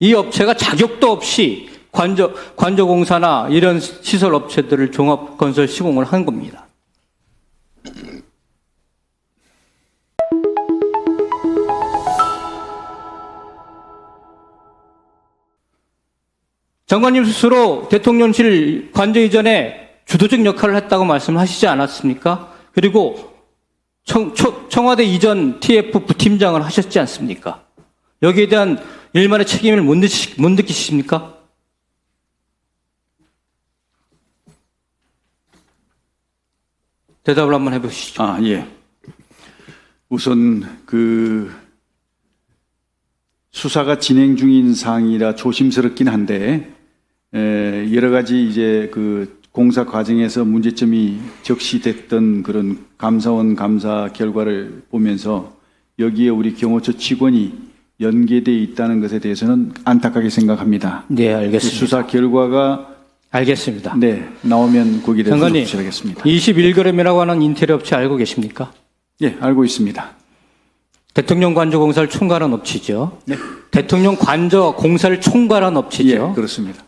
이 업체가 자격도 없이 관저공사나 이런 시설 업체들을 종합 건설 시공을 한 겁니다. 장관님 스스로 대통령실 관저 이전에 주도적 역할을 했다고 말씀하시지 않았습니까? 그리고 청와대 이전 TF 부팀장을 하셨지 않습니까? 여기에 대한 일말의 책임을 못 느끼십니까? 대답을 한번 해보시죠. 예. 우선 수사가 진행 중인 사항이라 조심스럽긴 한데, 여러 가지 이제 공사 과정에서 문제점이 적시됐던 그런 감사원 감사 결과를 보면서 여기에 우리 경호처 직원이 연계되어 있다는 것에 대해서는 안타깝게 생각합니다. 네, 알겠습니다. 수사 결과가 알겠습니다. 나오면 거기에 대해서 장관님, 조치하겠습니다. 21g이라고 하는 인테리어 업체 알고 계십니까? 예, 알고 있습니다. 대통령 관저 공사를 총괄한 업체죠. 네. 대통령 관저 공사를 총괄한 업체죠. 예, 그렇습니다.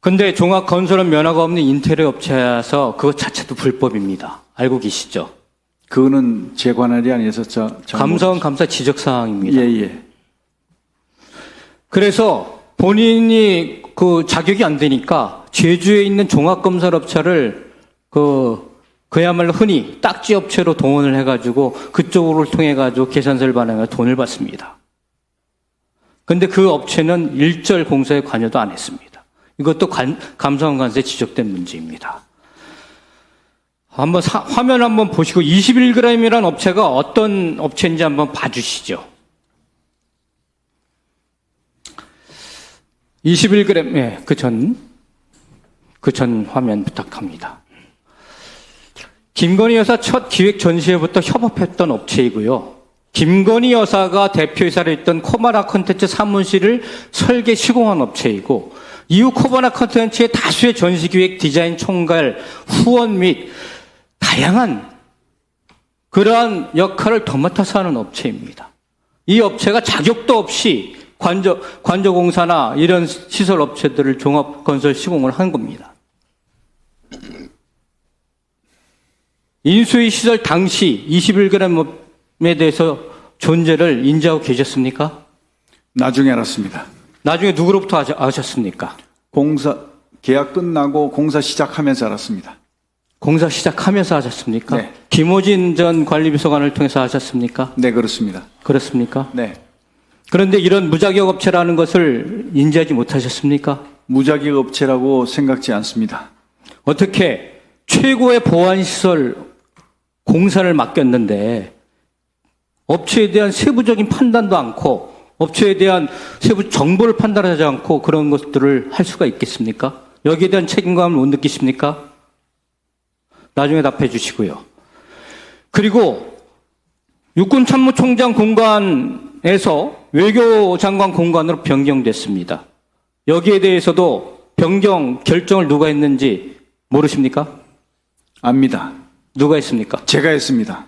근데 종합건설은 면허가 없는 인테리어 업체라서 그것 자체도 불법입니다. 알고 계시죠? 그거는 제 관할이 아니어서 감사원 감사 지적사항입니다. 예. 그래서 본인이 자격이 안 되니까 제주에 있는 종합건설업체를 그야말로 흔히 딱지 업체로 동원을 해가지고 그쪽으로 통해가지고 계산서를 반영해 돈을 받습니다. 근데 그 업체는 일절 공사에 관여도 안 했습니다. 이것도 감사원 관세에 지적된 문제입니다. 한번 화면 한번 보시고 21g이라는 업체가 어떤 업체인지 한번 봐주시죠. 21g, 예, 그 전 화면 부탁합니다. 김건희 여사 첫 기획 전시회부터 협업했던 업체이고요. 김건희 여사가 대표이사를 했던 코바나 콘텐츠 사무실을 설계 시공한 업체이고, 이후 코바나 콘텐츠의 다수의 전시기획 디자인 총괄, 후원 및 다양한 그러한 역할을 도맡아서 하는 업체입니다. 이 업체가 자격도 없이 관저공사나 이런 시설 업체들을 종합 건설 시공을 한 겁니다. 인수위 시설 당시 21g에 대해서 존재를 인지하고 계셨습니까? 나중에 알았습니다. 나중에 누구로부터 아셨습니까? 계약 끝나고 공사 시작하면서 알았습니다. 공사 시작하면서 하셨습니까? 네. 김호진 전 관리비서관을 통해서 하셨습니까? 네, 그렇습니다. 그렇습니까? 네. 그런데 이런 무자격 업체라는 것을 인지하지 못하셨습니까? 무자격 업체라고 생각지 않습니다. 어떻게 최고의 보안시설 공사를 맡겼는데 업체에 대한 세부적인 판단도 않고 업체에 대한 세부 정보를 판단하지 않고 그런 것들을 할 수가 있겠습니까? 여기에 대한 책임감을 못 느끼십니까? 나중에 답해 주시고요. 그리고 육군참모총장 공간에서 외교장관 공간으로 변경됐습니다. 여기에 대해서도 변경 결정을 누가 했는지 모르십니까? 압니다. 누가 했습니까? 제가 했습니다.